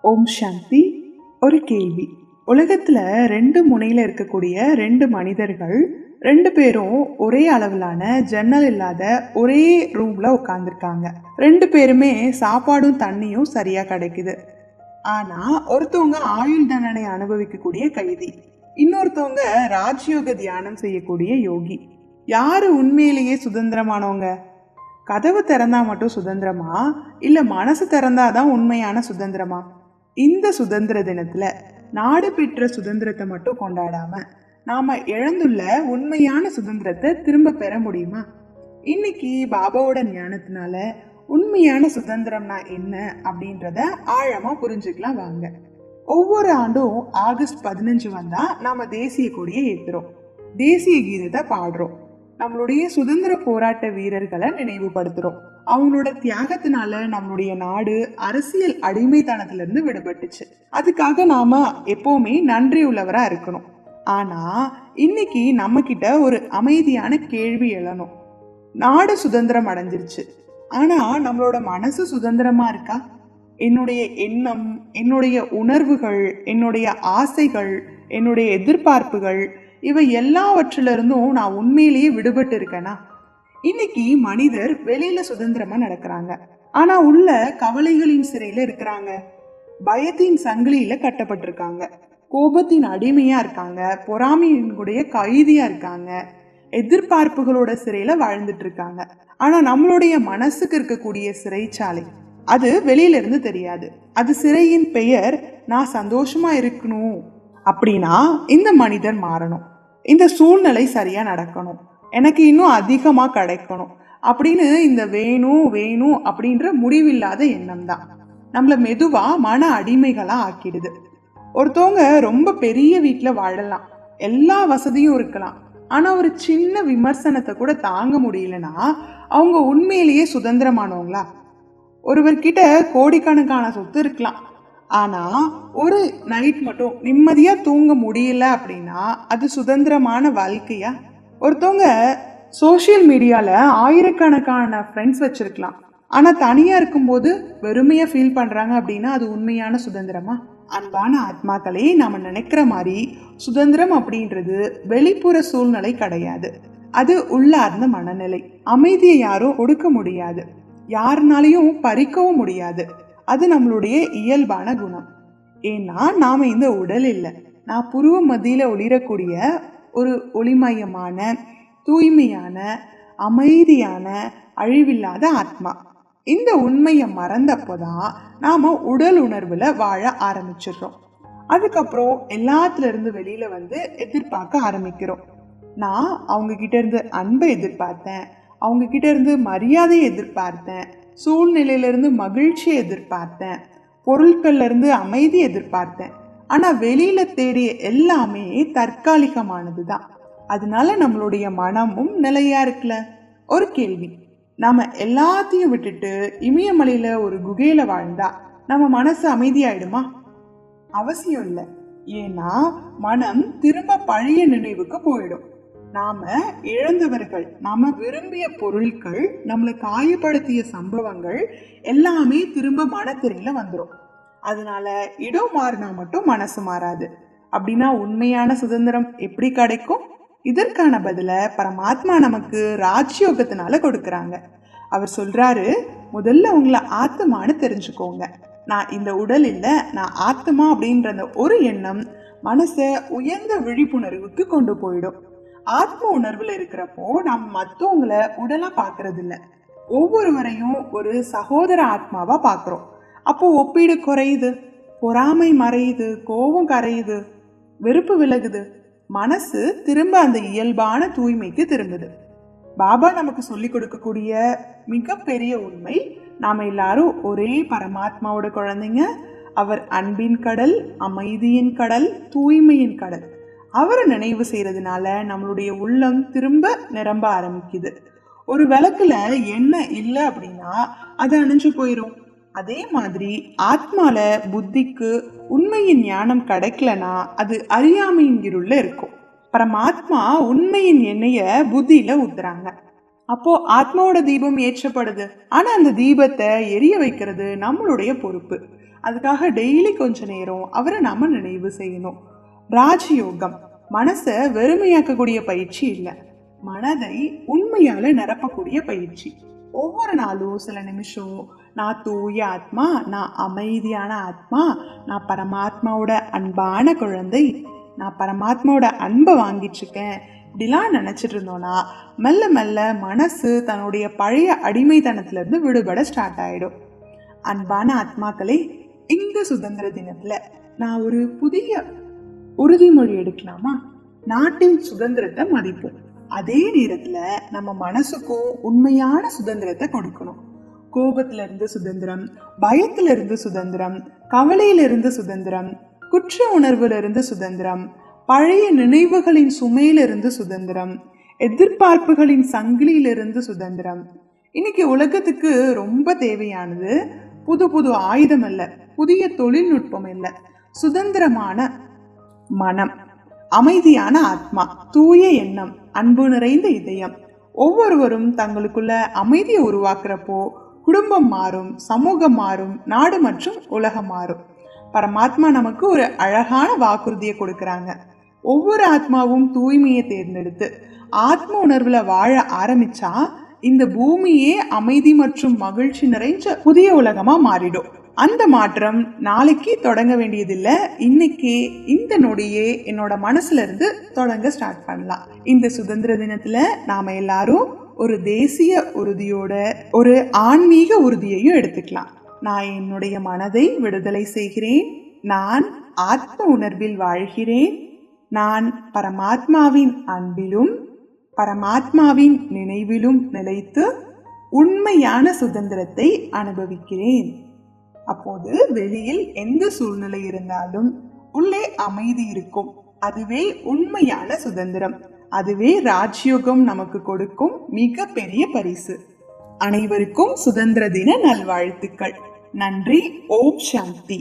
ஓம் சாந்தி. ஒரு கேள்வி. உலகத்துல ரெண்டு முனையில இருக்கக்கூடிய ரெண்டு மனிதர்கள், ரெண்டு பேரும் ஒரே அளவிலான ஜன்னல் இல்லாத ஒரே ரூம்ல உட்கார்ந்துருக்காங்க. ரெண்டு பேருமே சாப்பாடும் தண்ணியும் சரியா கிடைக்குது. ஆனா ஒருத்தவங்க ஆயுள் தண்டனை அனுபவிக்கக்கூடிய கைதி, இன்னொருத்தவங்க ராஜயோக தியானம் செய்யக்கூடிய யோகி. யாரு உண்மையிலேயே சுதந்திரமானவங்க? கதவு திறந்தா மட்டும் சுதந்திரமா, இல்ல மனசு திறந்தாதான் உண்மையான சுதந்திரமா? இந்த சுதந்திர தினத்துல நாடு பெற்ற சுதந்திரத்தை மட்டும் கொண்டாடாம நாம இழந்துள்ள உண்மையான சுதந்திரத்தை திரும்ப பெற முடியுமா? இன்னைக்கு பாபாவோட ஞானத்தினால உண்மையான சுதந்திரம்னா என்ன அப்படின்றத ஆழமா புரிஞ்சுக்கலாம் வாங்க. ஒவ்வொரு ஆண்டும் ஆகஸ்ட் 15 வந்தா நாம தேசிய கொடியை ஏத்துறோம், தேசிய கீதத்தை பாடுறோம், நம்மளுடைய சுதந்திர போராட்ட வீரர்களை நினைவுபடுத்துறோம். அவங்களோட தியாகத்தினால நம்மளுடைய நாடு அரசியல் அடிமைத்தனத்துல இருந்து விடுபட்டுச்சு. அதுக்காக நாம எப்பவுமே நன்றி உள்ளவரா இருக்கணும். ஆனா இன்னைக்கு நம்ம கிட்ட ஒரு அமைதியான கேள்வி எழணும். நாடு சுதந்திரம் அடைஞ்சிருச்சு, ஆனா நம்மளோட மனசு சுதந்திரமா இருக்கா? என்னுடைய எண்ணம், என்னுடைய உணர்வுகள், என்னுடைய ஆசைகள், என்னுடைய எதிர்பார்ப்புகள், இவை எல்லாவற்றிலிருந்தும் நான் உண்மையிலேயே விடுபட்டு இருக்கேனா? இன்னைக்கு மனிதர் வெளியில சுதந்திரமா நடக்கிறாங்க, ஆனா உள்ள கவலைகளின் சிறையில இருக்கிறாங்க, பயத்தின் சங்கிலியில கட்டப்பட்டிருக்காங்க, கோபத்தின் அடிமையா இருக்காங்க, பொறாமையினுடைய கைதியா இருக்காங்க, எதிர்பார்ப்புகளோட சிறையில வாழ்ந்துட்டு இருக்காங்க. ஆனா நம்மளுடைய மனசுக்கு இருக்கக்கூடிய சிறைச்சாலை அது வெளியில இருந்து தெரியாது. அது சிறையின் பெயர் நான் சந்தோஷமா இருக்கணும். அப்படின்னா இந்த மனிதர் மாறணும், இந்த சூழ்நிலை சரியா நடக்கணும், எனக்கு இன்னும் அதிகமா கிடைக்கணும் அப்படின்னு இந்த வேணும் வேணும் அப்படின்ற முடிவில்லாத எண்ணம் தான் நம்மள மெதுவா மன அடிமைகளா ஆக்கிடுது. ஒருத்தவங்க ரொம்ப பெரிய வீட்டுல வாழலாம், எல்லா வசதியும் இருக்கலாம், ஆனா ஒரு சின்ன விமர்சனத்தை கூட தாங்க முடியலன்னா அவங்க உண்மையிலேயே சுதந்திரமானவங்களா? ஒருவர்கிட்ட கோடிக்கணக்கான சொத்து இருக்கலாம், ஆனா ஒரு நைட் மட்டும் நிம்மதியா தூங்க முடியல அப்படின்னா அது சுதந்திரமான வாழ்க்கையா? ஒருத்தவங்க சோசியல் மீடியால ஆயிரக்கணக்கான ஃப்ரெண்ட்ஸ் வச்சிருக்கலாம், ஆனா தனியா இருக்கும்போது வெறுமையா ஃபீல் பண்றாங்க அப்படின்னா அது உண்மையான சுதந்திரமா? அன்பான ஆத்மாக்களே, நாம நினைக்கிற மாதிரி சுதந்திரம் அப்படின்றது வெளிப்புற சூழ்நிலை கிடையாது. அது உள்ளார்ந்த மனநிலை. அமைதியை யாரும் ஒடுக்க முடியாது, யாருனாலையும் பறிக்கவும் முடியாது. அது நம்மளுடைய இயல்பான குணம். ஏன்னா நாம இந்த உடல் இல்லை, நான் புருவ மத்தியில ஒளிரக்கூடிய ஒரு ஒளிமயமான, தூய்மையான, அமைதியான, அழிவில்லாத ஆத்மா. இந்த உண்மையை மறந்தப்போதான் நாம உடல் உணர்வுல வாழ ஆரம்பிச்சிடுறோம். அதுக்கப்புறம் எல்லாத்துல இருந்து வெளியில வந்து எதிர்பார்க்க ஆரம்பிக்கிறோம். நான் அவங்க கிட்ட இருந்து அன்பை எதிர்பார்த்தேன், அவங்க கிட்ட இருந்து மரியாதையை எதிர்பார்த்தேன், சூழ்நிலையில இருந்து மகிழ்ச்சியை எதிர்பார்த்தேன், பொருட்கள்ல இருந்து அமைதி எதிர்பார்த்தேன். ஆனா வெளியில தேடிய எல்லாமே தற்காலிகமானதுதான். அதனால நம்மளுடைய மனமும் நிலையா இருக்குல்ல. ஒரு கேள்வி, நாம எல்லாத்தையும் விட்டுட்டு இமயமலையில ஒரு குகையில வாழ்ந்தா நம்ம மனசு அமைதியாயிடுமா? அவசியம் இல்லை. ஏன்னா மனம் திரும்ப பழைய நினைவுக்கு போயிடும். நாம இழந்தவர்கள், நாம விரும்பிய பொருட்கள், நம்மளை காயப்படுத்திய சம்பவங்கள் எல்லாமே திரும்ப மனத்திரையில வந்துடும். அதனால இடம் மாறினா மட்டும் மனசு மாறாது. அப்படின்னா உண்மையான சுதந்திரம் எப்படி கிடைக்கும்? இதற்கான பதில பரமாத்மா நமக்கு ராஜயோகத்தினால கொடுக்கறாங்க. அவர் சொல்றாரு, முதல்ல உங்களை ஆத்மான்னு தெரிஞ்சுக்கோங்க. நான் இந்த உடல் இல்லை, நான் ஆத்மா அப்படின்ற அந்த ஒரு எண்ணம் மனசை உயர்ந்த விழிப்புணர்வுக்கு கொண்டு போயிடும். ஆத்ம உணர்வுல இருக்கிறப்போ நம்ம மற்றவங்களை உடலா பாக்குறது இல்லை, ஒவ்வொருவரையும் ஒரு சகோதர ஆத்மாவா பாக்குறோம். அப்போ ஒப்பீடு குறையுது, பொறாமை மறையுது, கோபம் கரையுது, வெறுப்பு விலகுது, மனசு திரும்ப அந்த இயல்பான தூய்மைக்கு திரும்புது. பாபா நமக்கு சொல்லி கொடுக்கக்கூடிய மிகப்பெரிய உண்மை, நாம எல்லாரும் ஒரே பரமாத்மாவோட குழந்தைங்க. அவர் அன்பின் கடல், அமைதியின் கடல், தூய்மையின் கடல். அவரை நினைவு செய்யறதுனால நம்மளுடைய உள்ளம் திரும்ப நிரம்ப ஆரம்பிக்குது. ஒரு விளக்குல எண்ணெய் இல்லை அப்படின்னா அது அணைஞ்சு போயிடும். அதே மாதிரி ஆத்மால புத்திக்கு உண்மையின் ஞானம் கிடைக்கலனா அது அறியாமையின் இருள்ல இருக்கும். பரமாத்மா உண்மையின் எண்ணெய புத்தியில ஊத்துறாங்க. அப்போ ஆத்மாவோட தீபம் ஏற்றப்படுது. ஆனா அந்த தீபத்தை எரிய வைக்கிறது நம்மளுடைய பொறுப்பு. அதுக்காக டெய்லி கொஞ்ச நேரம் அவரை நாம நினைவு செய்யணும். ராஜயோகம் மனசை வெறுமையாக்கக்கூடிய பயிற்சி இல்லை, மனதை உண்மையால நிரப்பக்கூடிய பயிற்சி. ஒவ்வொரு நாளும் சில நிமிஷம் நான் தூய ஆத்மா, நான் அமைதியான ஆத்மா, நான் பரமாத்மாவோட அன்பான குழந்தை, நான் பரமாத்மாவோட அன்பை வாங்கிட்டு இருக்கேன், இப்படிலாம் நினைச்சிட்டு இருந்தோம்னா மெல்ல மெல்ல மனசு தன்னுடைய பழைய அடிமைத்தனத்திலிருந்து விடுபட ஸ்டார்ட் ஆயிடும். அன்பான ஆத்மாக்களே, இந்த சுதந்திர தினத்துல நான் ஒரு புதிய உறுதிமொழி எடுக்கலாமா? நாட்டின் சுதந்திரத்தை மதிப்போம், அதே நேரத்துல நம்ம மனசுக்கும் உண்மையான சுதந்திரத்தை கொடுக்கணும். கோபத்துல இருந்து சுதந்திரம், பயத்துல இருந்து சுதந்திரம், கவலையில இருந்து சுதந்திரம், குற்ற உணர்வுல இருந்து சுதந்திரம், பழைய நினைவுகளின் சுமையிலிருந்து சுதந்திரம், எதிர்பார்ப்புகளின் சங்கிலியிலிருந்து சுதந்திரம். இன்னைக்கு உலகத்துக்கு ரொம்ப தேவையானது புது புது ஆயுதம் அல்ல, புதிய தொழில்நுட்பம் இல்ல, சுதந்திரமான மனம், அமைதியான ஆத்மா, தூய எண்ணம், அன்பு நிறைந்த இதயம். ஒவ்வொருவரும் தங்களுக்குள்ள அமைதியை உருவாக்குறப்போ குடும்பம் மாறும், சமூகம் மாறும், நாடு மற்றும் உலகம் மாறும். பரமாத்மா நமக்கு ஒரு அழகான வாக்குறுதியை கொடுக்கறாங்க. ஒவ்வொரு ஆத்மாவும் தூய்மையை தேர்ந்தெடுத்து ஆத்ம உணர்வுல வாழ ஆரம்பிச்சா இந்த பூமியே அமைதி மற்றும் மகிழ்ச்சி நிறைஞ்ச புதிய உலகமா மாறிடும். அந்த மாற்றம் நாளைக்கு தொடங்க வேண்டியதில்லை, இன்னைக்கே இந்த நொடியே என்னோட மனசுல இருந்து தொடங்க ஸ்டார்ட் பண்ணலாம். இந்த சுதந்திர தினத்துல நாம எல்லாரும் ஒரு தேசிய உறுதியோட ஒரு ஆன்மீக உறுதியையும் எடுத்துக்கலாம். நான் என்னுடைய மனதை விடுதலை செய்கிறேன், நான் ஆத்ம உணர்வில் வாழ்கிறேன், நான் பரமாத்மாவின் அன்பிலும் பரமாத்மாவின் நினைவிலும் நிலைத்து உண்மையான சுதந்திரத்தை அனுபவிக்கிறேன். அப்போது வெளியில் எந்த சூழ்நிலை இருந்தாலும் உள்ளே அமைதி இருக்கும். அதுவே உண்மையான சுதந்திரம், அதுவே ராஜயோகம் நமக்கு கொடுக்கும் மிக பெரிய பரிசு. அனைவருக்கும் சுதந்திர தின நல்வாழ்த்துக்கள். நன்றி. ஓம் சாந்தி.